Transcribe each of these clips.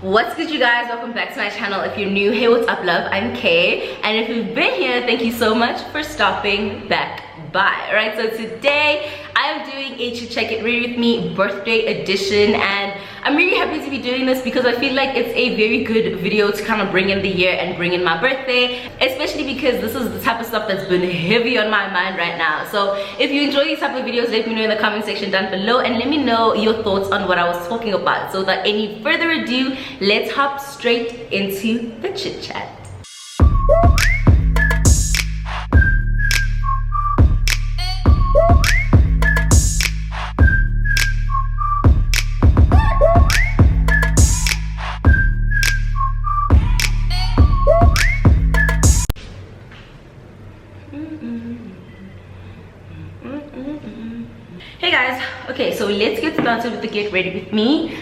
What's good, you guys? Welcome back to my channel. If you're new, hey, what's up, love? I'm Kay, and if you've been here, thank you so much for stopping back by. Alright, so today I am doing a Check It Ready With Me birthday edition, and I'm really happy to be doing this because I feel like it's a very good video to kind of bring in the year and bring in my birthday, especially because this is the type of stuff that's been heavy on my mind right now. So if you enjoy these type of videos, let me know in the comment section down below and let me know your thoughts on what I was talking about. So without any further ado, let's hop straight into the chit chat. Hey guys, okay, so let's get started with the get ready with me.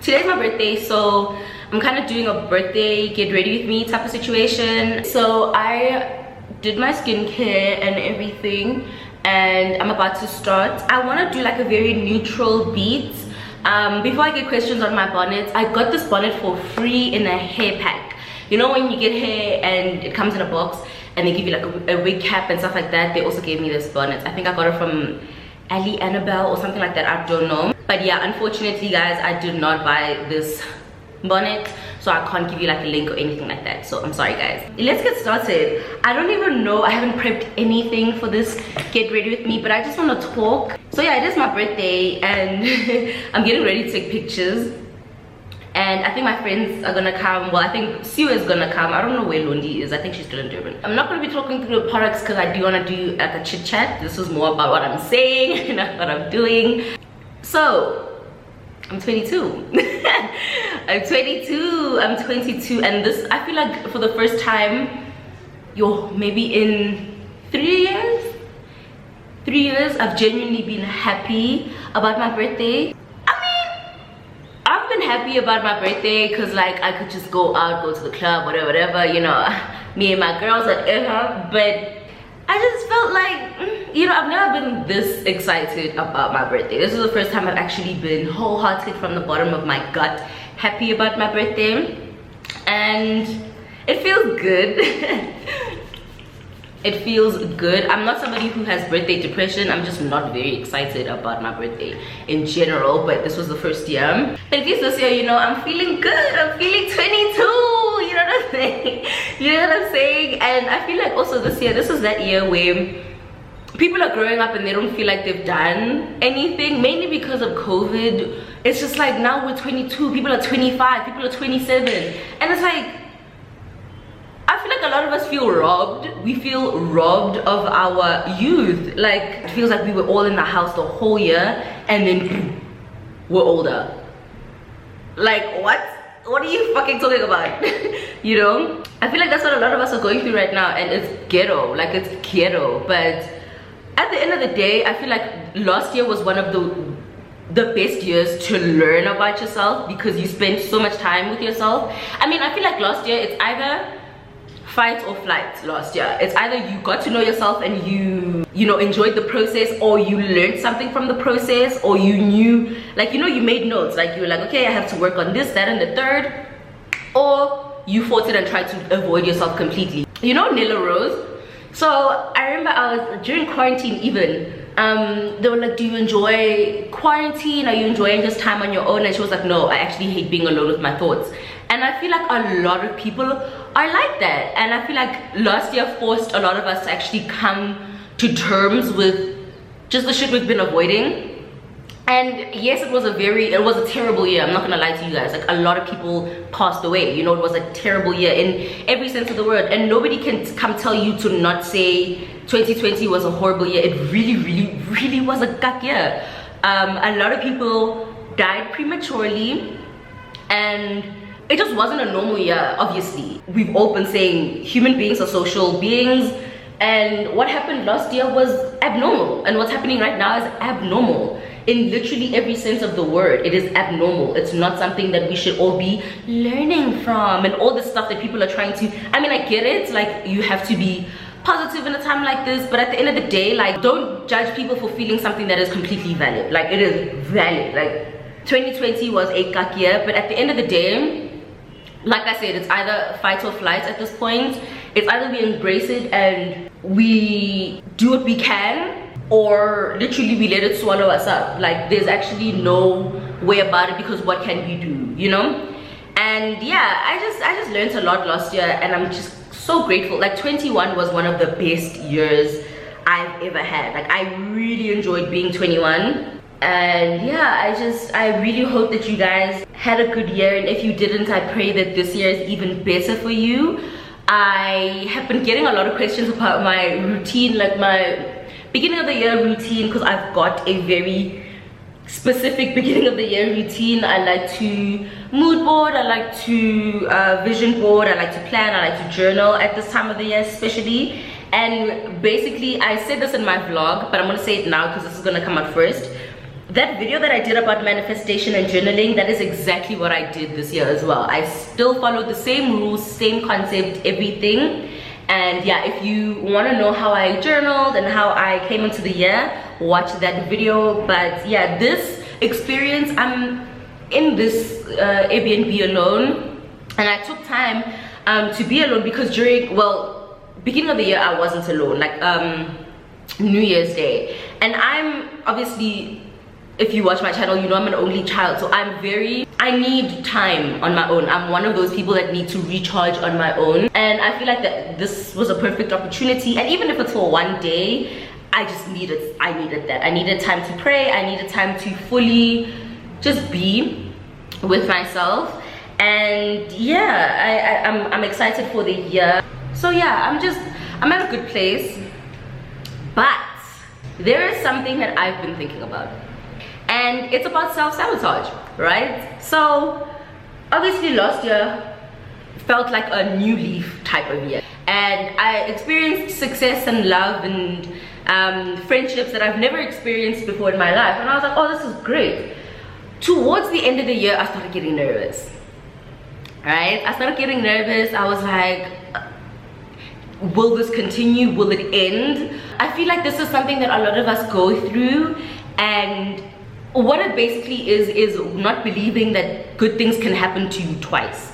Today's my birthday, so I'm kind of doing a birthday get ready with me type of situation. So I did my skincare and everything, and I'm about to start. I want to do like a very neutral beat. Before I get questions on my bonnet, I got this bonnet for free in a hair pack. You know when you get hair and it comes in a box and they give you like a wig cap and stuff like that? They also gave me this bonnet. I think I got it from Ali Annabelle or something like that, I don't know. But yeah, unfortunately guys, I did not buy this bonnet, so I can't give you like a link or anything like that, so I'm sorry guys. Let's get started. I don't even know, I haven't prepped anything for this get ready with me, but I just want to talk. So yeah, it is my birthday and I'm getting ready to take pictures, and I think my friends are gonna come. Well, I think Sue is gonna come. I don't know where Lundi is. I think she's still in Durban. I'm not gonna be talking through the products because I do want to do like a chit chat. This is more about what I'm saying, not what I'm doing. So I'm 22. I'm 22, and this, I feel like for the first time, maybe in 3 years, I've genuinely been happy about my birthday. I've been happy about my birthday because like I could just go out, go to the club, whatever, you know, me and my girls, whatever. But I just felt like, you know, I've never been this excited about my birthday. This is the first time I've actually been wholehearted from the bottom of my gut happy about my birthday, and it feels good. It feels good. I'm not somebody who has birthday depression. I'm just not very excited about my birthday in general, but this was the first year. But at least this year, you know, I'm feeling good. I'm feeling 22. You know what I'm saying? You know what I'm saying? And I feel like also this year, this is that year where people are growing up and they don't feel like they've done anything, mainly because of COVID. It's just like now we're 22, people are 25, people are 27, and it's like, I feel like a lot of us feel robbed. We feel robbed of our youth. Like, it feels like we were all in the house the whole year and then we're older. Like, what? What are you fucking talking about? You know? I feel like that's what a lot of us are going through right now, and it's ghetto. Like, it's ghetto. But at the end of the day, I feel like last year was one of the best years to learn about yourself because you spent so much time with yourself. I mean, I feel like last year it's either fight or flight. Last year it's either you got to know yourself and you know, enjoyed the process, or you learned something from the process, or you knew, like, you know, you made notes, like you were like, okay, I have to work on this, that, and the third, or you fought it and tried to avoid yourself completely. You know Nilla Rose? So I remember I was during quarantine even, they were like, do you enjoy quarantine? Are you enjoying just time on your own? And she was like, no, I actually hate being alone with my thoughts. And I feel like a lot of people are like that, and I feel like last year forced a lot of us to actually come to terms with just the shit we've been avoiding. And yes, it was a terrible year. I'm not gonna lie to you guys. Like, a lot of people passed away. You know, it was a terrible year in every sense of the word, and nobody can come tell you to not say 2020 was a horrible year. It really was a cuck year. A lot of people died prematurely, and it just wasn't a normal year. Obviously, we've all been saying human beings are social beings, and what happened last year was abnormal, and what's happening right now is abnormal in literally every sense of the word. It is abnormal. It's not something that we should all be learning from, and all this stuff that people are trying to, I mean, I get it, like, you have to be positive in a time like this, but at the end of the day, like, don't judge people for feeling something that is completely valid. Like, it is valid. Like, 2020 was a cuck year, but at the end of the day, like I said, it's either fight or flight at this point. It's either we embrace it and we do what we can, or literally we let it swallow us up. Like, there's actually no way about it, because what can we do, you know? And yeah, I just learned a lot last year, and I'm just so grateful. Like, 21 was one of the best years I've ever had. Like, I really enjoyed being 21. And yeah, I really hope that you guys had a good year, and if you didn't, I pray that this year is even better for you. I have been getting a lot of questions about my routine, like my beginning of the year routine, because I've got a very specific beginning of the year routine. I like to mood board, I like to vision board, I like to plan, I like to journal at this time of the year especially. And basically, I said this in my vlog, but I'm gonna say it now because this is gonna come out first. That video that I did about manifestation and journaling, that is exactly what I did this year as well. I still followed the same rules, same concept, everything. And yeah, if you want to know how I journaled and how I came into the year, watch that video. But yeah, this experience, I'm in this Airbnb alone, and I took time to be alone, because during, well, beginning of the year I wasn't alone, like New Year's Day. And I'm obviously, if you watch my channel, you know I'm an only child, so I need time on my own. I'm one of those people that need to recharge on my own, and I feel like that this was a perfect opportunity. And even if it's for one day, I needed that. I needed time to pray, I needed time to fully just be with myself. And yeah, I'm excited for the year. So yeah, I'm at a good place. But there is something that I've been thinking about, and it's about self-sabotage, right? So obviously last year felt like a new leaf type of year, and I experienced success and love and friendships that I've never experienced before in my life, and I was like, oh, this is great. Towards the end of the year, I started getting nervous, right? I started getting nervous. I was like, will this continue? Will it end? I feel like this is something that a lot of us go through, and what it basically is not believing that good things can happen to you twice,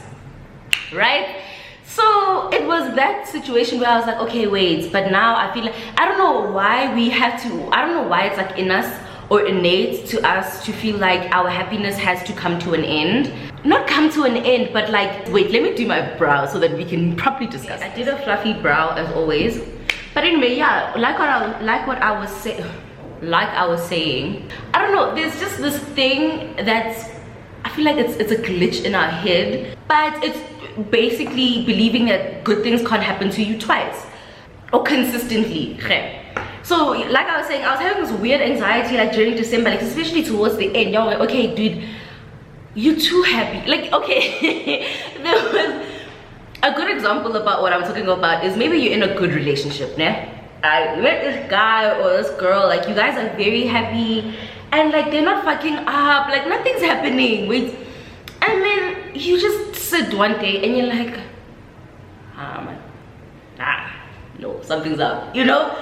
right? So it was that situation where I was like, okay, wait, but now I feel like, I don't know why we have to, I don't know why it's like in us or innate to us to feel like our happiness has to come to an end. Not come to an end, but like, wait, let me do my brow so that we can properly discuss. I did a fluffy brow as always. But anyway, yeah, like what I was saying, I don't know, there's just this thing that's, I feel like it's a glitch in our head, but it's basically believing that good things can't happen to you twice or consistently. So like I was saying, I was having this weird anxiety like during December, like especially towards the end. Y'all like, okay dude, you're too happy. Like, okay, there was a good example about what I'm talking about is maybe you're in a good relationship, né? I met this guy or this girl, like you guys are very happy and like they're not fucking up, like nothing's happening, wait, and then you just sit one day and you're like, no, something's up, you know?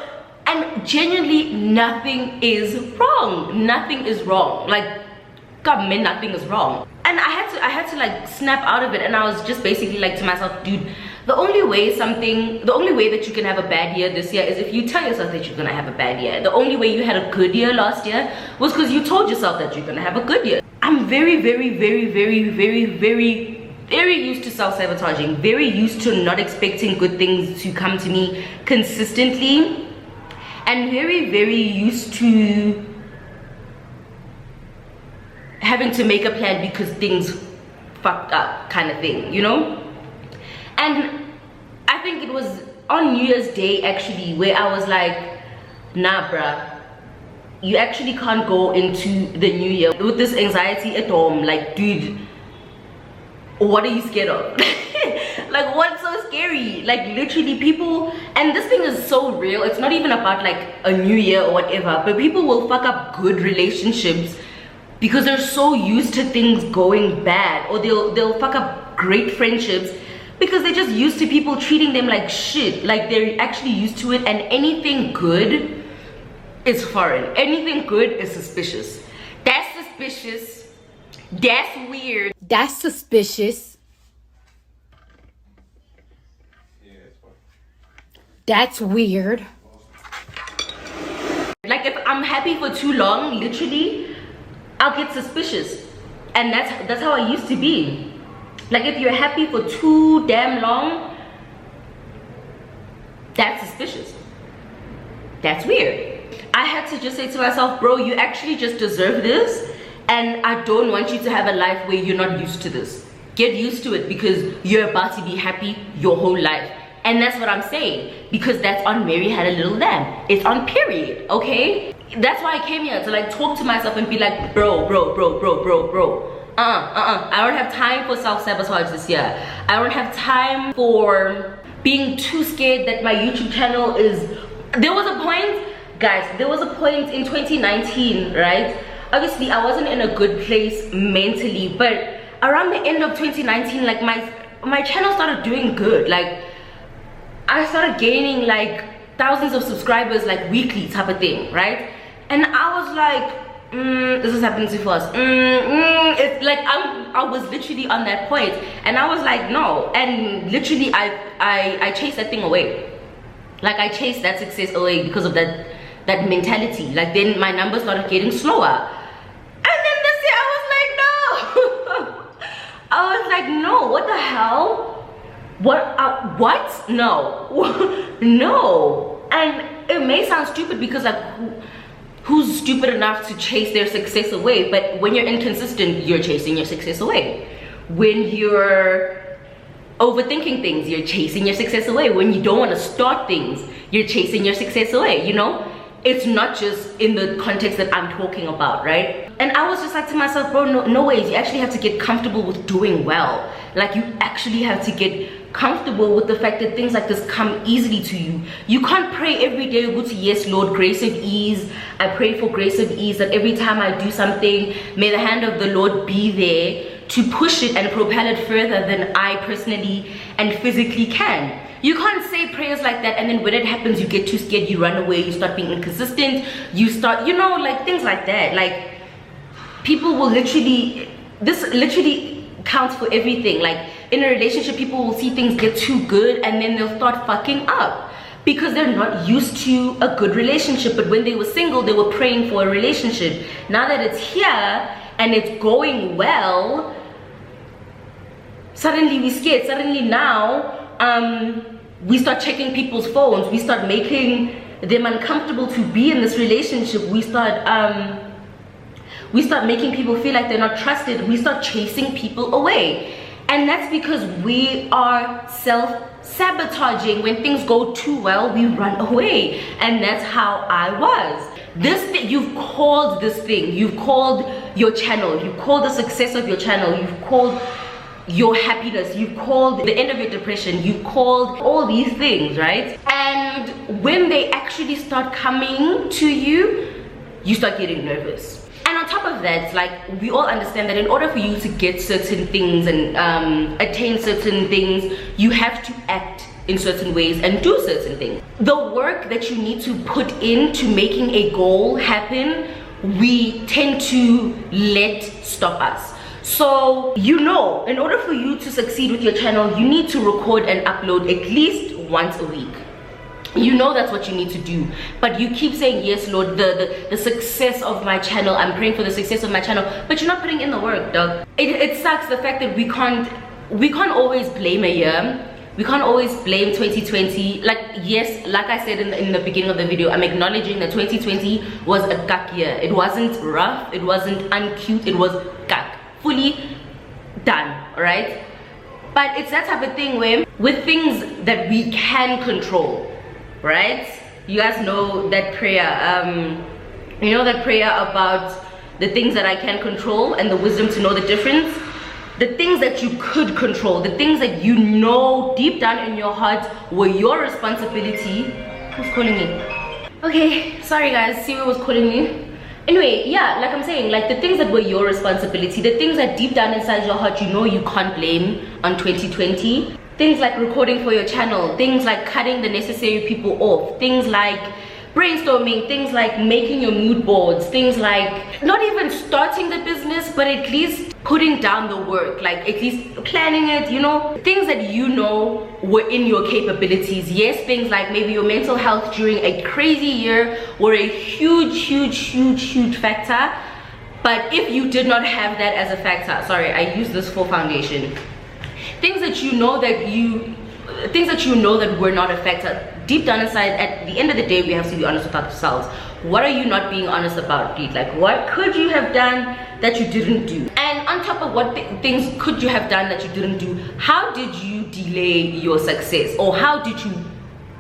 And genuinely nothing is wrong. Nothing is wrong. Like, God, man, nothing is wrong. And I had to like snap out of it, and I was just basically like to myself, dude, the only way that you can have a bad year this year is if you tell yourself that you're gonna have a bad year. The only way you had a good year last year was because you told yourself that you're gonna have a good year. I'm very, very, very, very, very, very, very used to self-sabotaging, very used to not expecting good things to come to me consistently, and very, very used to having to make a plan because things fucked up kind of thing, you know? And I think it was on New Year's Day actually where I was like, nah bruh, you actually can't go into the new year with this anxiety at home. Like, dude, what are you scared of? Like, what's so scary? Like, literally people, and this thing is so real, it's not even about like a new year or whatever, but people will fuck up good relationships because they're so used to things going bad, or they'll fuck up great friendships because they're just used to people treating them like shit. Like, they're actually used to it, and anything good is foreign. Anything good is suspicious. That's suspicious. That's weird. That's suspicious. That's weird. Like if I'm happy for too long, literally, I'll get suspicious. And that's how I used to be. Like if you're happy for too damn long, that's suspicious. That's weird. I had to just say to myself, bro, you actually just deserve this. And I don't want you to have a life where you're not used to this. Get used to it because you're about to be happy your whole life. And that's what I'm saying, because that's on Mary Had a Little Lamb. It's on period, okay? That's why I came here, to like talk to myself and be like, bro. I don't have time for self-sabotage this year. I don't have time for being too scared that my YouTube channel is... There was a point, guys, there was a point in 2019, right? Obviously, I wasn't in a good place mentally, but around the end of 2019, like my channel started doing good. Like, I started gaining like thousands of subscribers like weekly type of thing, right? And I was like, this is happening too fast. It's like I was literally on that point, and I was like, no. And literally I chased that thing away. Like I chased that success away because of that mentality. Like then my numbers started getting slower. And then this year I was like, no. I was like, no, what the hell? What? No. No. And it may sound stupid because like who's stupid enough to chase their success away? But when you're inconsistent, you're chasing your success away. When you're overthinking things, you're chasing your success away. When you don't want to start things, you're chasing your success away, you know? It's not just in the context that I'm talking about, right? And I was just like to myself, bro, no ways. You actually have to get comfortable with doing well. Like you actually have to get comfortable with the fact that things like this come easily to you. You can't pray every day, go to yes Lord, grace of ease. I pray for grace of ease, that every time I do something, may the hand of the Lord be there to push it and propel it further than I personally and physically can. You can't say prayers like that and then when it happens you get too scared, you run away, you start being inconsistent, you start, you know, like things like that. Like people will literally, this literally counts for everything. Like in a relationship, people will see things get too good and then they'll start fucking up because they're not used to a good relationship. But when they were single, they were praying for a relationship. Now that it's here and it's going well, suddenly we're scared. Suddenly now we start checking people's phones. We start making them uncomfortable to be in this relationship. We start making people feel like they're not trusted. We start chasing people away. And that's because we are self-sabotaging. When things go too well, we run away. And that's how I was. This thing, you've called this thing, you've called your channel, you've called the success of your channel, you've called your happiness, you've called the end of your depression, you've called all these things, right? And when they actually start coming to you, you start getting nervous. And on top of that, like, we all understand that in order for you to get certain things and attain certain things, you have to act in certain ways and do certain things. The work that you need to put into making a goal happen, we tend to let stop us. So, you know, in order for you to succeed with your channel, you need to record and upload at least once a week. You know that's what you need to do, but you keep saying, yes Lord, the success of my channel, I'm praying for the success of my channel, but you're not putting in the work, dog. It sucks the fact that we can't always blame a year. We can't always blame 2020. Like, yes, like I said in the beginning of the video, I'm acknowledging that 2020 was a cuck year. It wasn't rough, it wasn't uncute, it was cuck, fully done, right? But it's that type of thing where with things that we can control, right? You guys know that prayer, you know that prayer about the things that I can control and the wisdom to know the difference. The things that you could control, the things that you know deep down in your heart were your responsibility. Who's calling me? Okay, sorry guys, Siri was calling me. Anyway, yeah, like I'm saying, like the things that were your responsibility, the things that deep down inside your heart you know you can't blame on 2020. Things like recording for your channel, things like cutting the necessary people off, things like brainstorming, things like making your mood boards, things like not even starting the business, but at least putting down the work, like at least planning it, you know, things that you know were in your capabilities. Yes, things like maybe your mental health during a crazy year were a huge factor. But if you did not have that as a factor, sorry, I use this for foundation, things that you know that were not a factor, deep down inside, at the end of the day, we have to be honest with ourselves. What are you not being honest about, Pete? Like, what could you have done that you didn't do? And on top of what things could you have done that you didn't do, how did you delay your success, or how did you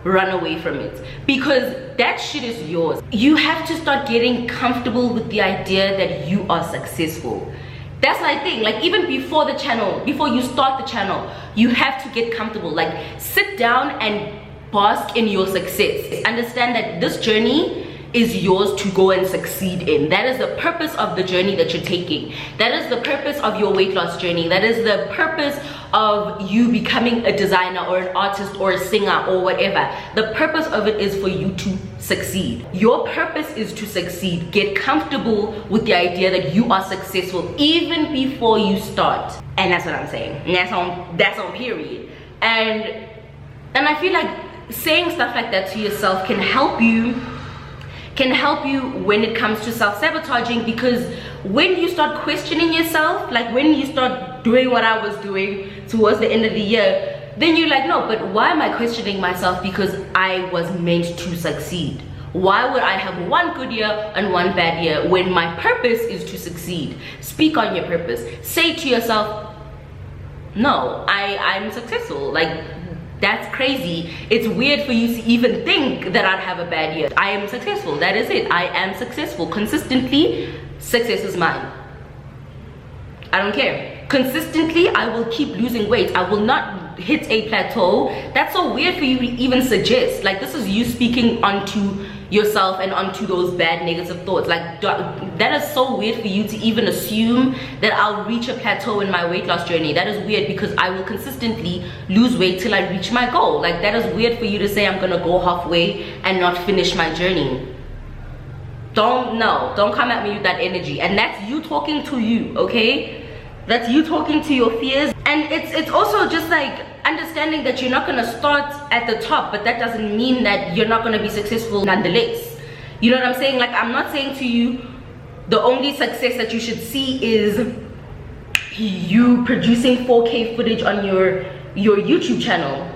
run away from it? Because that shit is yours. You have to start getting comfortable with the idea that you are successful. That's my thing. Like, even before the channel, before you start the channel, you have to get comfortable. Like, sit down and bask in your success. Understand that this journey is yours to go and succeed in. That is the purpose of the journey that you're taking. That is the purpose of your weight loss journey. That is the purpose of you becoming a designer or an artist or a singer or whatever. The purpose of it is for you to succeed. Your purpose is to succeed. Get comfortable with the idea that you are successful even before you start. And that's what I'm saying. And that's on period. And I feel like saying stuff like that to yourself can help you when it comes to self-sabotaging, because when you start questioning yourself, like when you start doing what I was doing towards the end of the year, then you're like, no, but why am I questioning myself? Because I was meant to succeed. Why would I have one good year and one bad year when my purpose is to succeed? Speak on your purpose. Say to yourself, no, I'm successful. Like, that's crazy. It's weird for you to even think that I'd have a bad year. I am successful. That is it. I am successful. Consistently, success is mine. I don't care. Consistently, I will keep losing weight. I will not hit a plateau. That's so weird for you to even suggest. Like, this is you speaking onto yourself and onto those bad negative thoughts. Like, that is so weird for you to even assume that I'll reach a plateau in my weight loss journey. That is weird, because I will consistently lose weight till I reach my goal. Like, that is weird for you to say I'm gonna go halfway and not finish my journey. Don't come at me with that energy. And that's you talking to you, okay? That's you talking to your fears. And it's also just like understanding that you're not gonna start at the top, but that doesn't mean that you're not gonna be successful nonetheless. You know what I'm saying? Like, I'm not saying to you the only success that you should see is you producing 4K footage on your YouTube channel.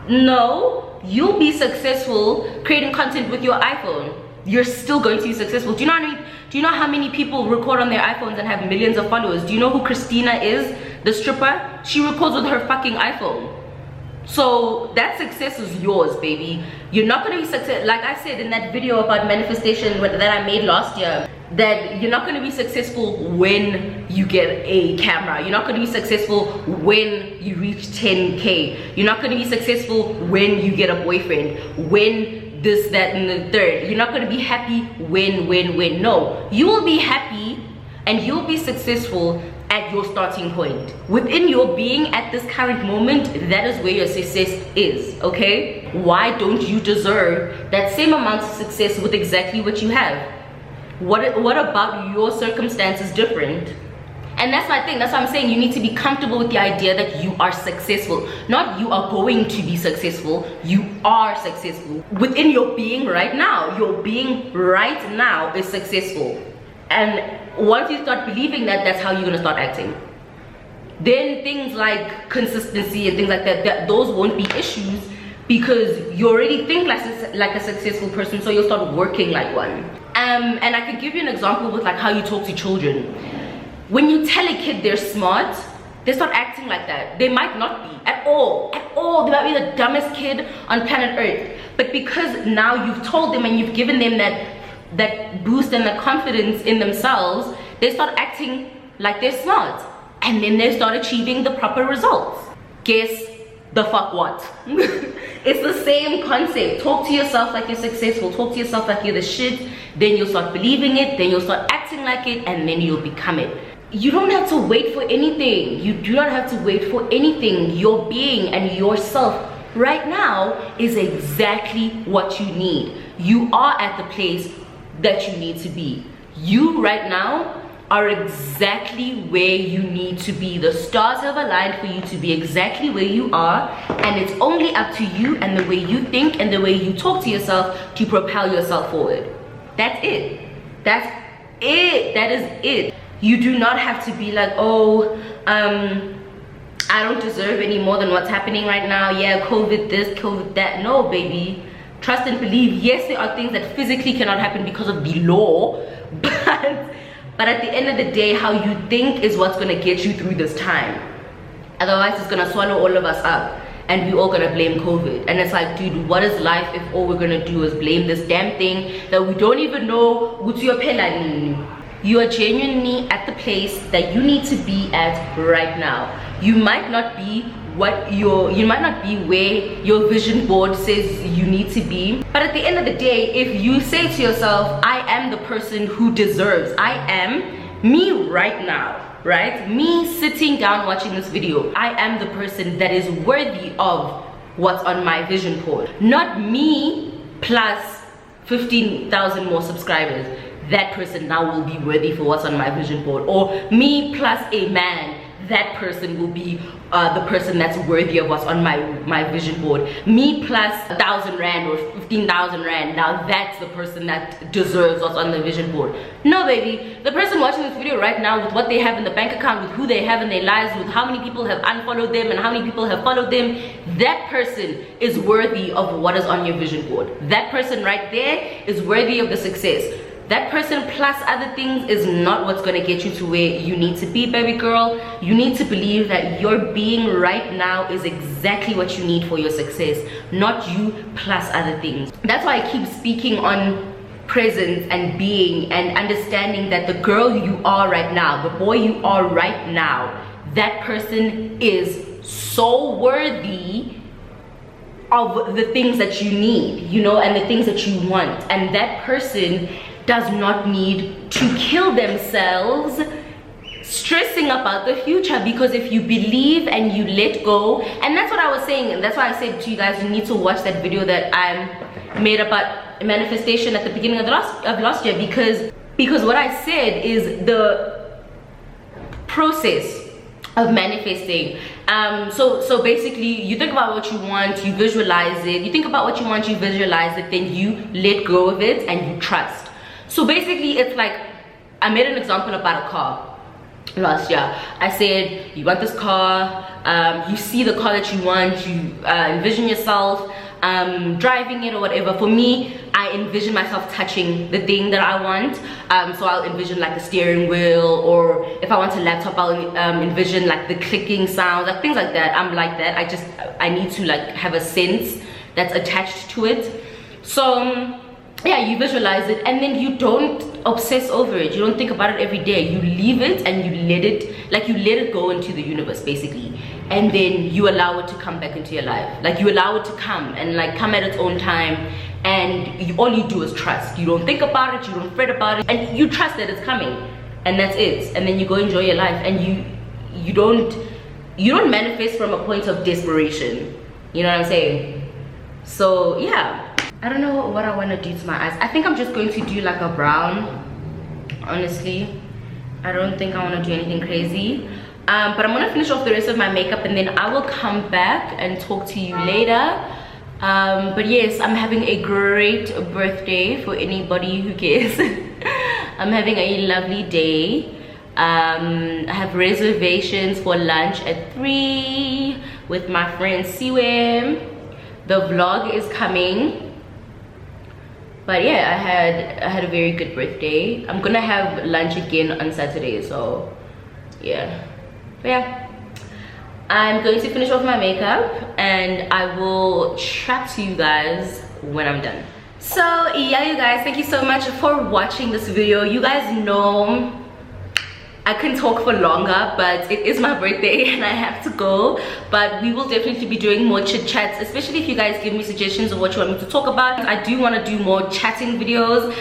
No, you'll be successful creating content with your iPhone. You're still going to be successful. Do you know how many people record on their iPhones and have millions of followers? Do you know who Christina is, the stripper? She records with her fucking iPhone. So that success is yours, baby. You're not going to be successful. Like I said in that video about manifestation that I made last year, that you're not going to be successful when you get a camera. You're not going to be successful when you reach 10K. You're not going to be successful when you get a boyfriend, when this, that, and the third. You're not going to be happy when. No, you will be happy and you'll be successful at your starting point. Within your being at this current moment, that is where your success is, okay? Why don't you deserve that same amount of success with exactly what you have? What about your circumstance is different? And that's my thing. That's why I'm saying you need to be comfortable with the idea that you are successful. Not you are going to be successful. You are successful. Within your being right now. Your being right now is successful. And once you start believing that, that's how you're going to start acting. Then things like consistency and things like that, those won't be issues, because you already think like a successful person, so you'll start working like one. And I could give you an example with like how you talk to children. When you tell a kid they're smart, they start acting like that. They might not be at all. They might be the dumbest kid on planet Earth. But because now you've told them and you've given them that boost and the confidence in themselves, they start acting like they're smart. And then they start achieving the proper results. Guess the fuck what? It's the same concept. Talk to yourself like you're successful. Talk to yourself like you're the shit. Then you'll start believing it. Then you'll start acting like it. And then you'll become it. You don't have to wait for anything. You do not have to wait for anything. Your being and yourself right now is exactly what you need. You are at the place that you need to be. You right now are exactly where you need to be. The stars have aligned for you to be exactly where you are, and it's only up to you and the way you think and the way you talk to yourself to propel yourself forward. That's it. That's it. That is it. You do not have to be like, oh, I don't deserve any more than what's happening right now. Yeah, COVID this, COVID that. No, baby. Trust and believe. Yes, there are things that physically cannot happen because of the law, but at the end of the day, how you think is what's gonna get you through this time. Otherwise, it's gonna swallow all of us up, and we're all gonna blame COVID. And it's like, dude, what is life if all we're gonna do is blame this damn thing that we don't even know? You are genuinely at the place that you need to be at right now. You might not be where your vision board says you need to be, but at the end of the day, if you say to yourself, I am the person who deserves, I am me right now, right? Me sitting down watching this video, I am the person that is worthy of what's on my vision board. Not me plus 15,000 more subscribers. That person now will be worthy for what's on my vision board. Or me plus a man, that person will be the person that's worthy of what's on my vision board. Me plus 1,000 rand or 15,000 rand, now that's the person that deserves what's on the vision board. No, baby, the person watching this video right now, with what they have in the bank account, with who they have in their lives, with how many people have unfollowed them and how many people have followed them, that person is worthy of what is on your vision board. That person right there is worthy of the success. That person plus other things is not what's gonna get you to where you need to be, baby girl. You need to believe that your being right now is exactly what you need for your success, not you plus other things. That's why I keep speaking on presence and being and understanding that the girl you are right now, the boy you are right now, that person is so worthy of the things that you need, you know, and the things that you want. And that person does not need to kill themselves stressing about the future, because if you believe and you let go, and that's what I was saying, and that's why I said to you guys, you need to watch that video that I made about manifestation at the beginning of last year, because what I said is the process of manifesting. So basically, you think about what you want, you visualize it, you think about what you want, you visualize it, then you let go of it and you trust. So basically, it's like, I made an example about a car last year. I said, you want this car, you see the car that you want, you envision yourself driving it or whatever. For me, I envision myself touching the thing that I want. So I'll envision like the steering wheel, or if I want a laptop, I'll envision like the clicking sounds, like things like that. I'm like that. I need to like have a sense that's attached to it. So yeah, you visualize it, and then you don't obsess over it. You don't think about it every day. You leave it and you let it go into the universe, basically, and then you allow it to come back into your life. Like, you allow it to come and like come at its own time, and all you do is trust. You don't think about it, you don't fret about it, and you trust that it's coming, and that's it. And then you go enjoy your life, and you don't manifest from a point of desperation. You know what I'm saying? So yeah, I don't know what I want to do to my eyes. I think I'm just going to do like a brown, honestly. I don't think I want to do anything crazy. But I'm going to finish off the rest of my makeup, and then I will come back and talk to you later. But yes, I'm having a great birthday for anybody who cares. I'm having a lovely day. I have reservations for lunch at 3 with my friend Ccgrwm. The vlog is coming. But yeah, I had a very good birthday. I'm gonna have lunch again on Saturday, so yeah. But yeah, I'm going to finish off my makeup, and I will chat to you guys when I'm done. So yeah, you guys, thank you so much for watching this video. You guys know I can talk for longer, but it is my birthday and I have to go. But we will definitely be doing more chit chats, especially if you guys give me suggestions of what you want me to talk about. I do want to do more chatting videos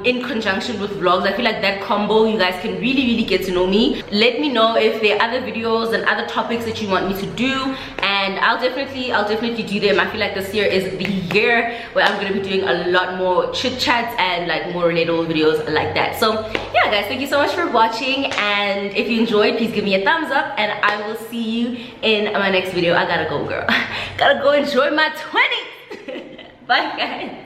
in conjunction with vlogs. I feel like that combo, you guys can really get to know me. Let me know if there are other videos and other topics that you want me to do, and and I'll definitely do them. I feel like this year is the year where I'm gonna be doing a lot more chit chats and like more relatable videos like that. So yeah guys, thank you so much for watching, and if you enjoyed, please give me a thumbs up, and I will see you in my next video. I gotta go, girl. Gotta go enjoy my 20s. Bye guys.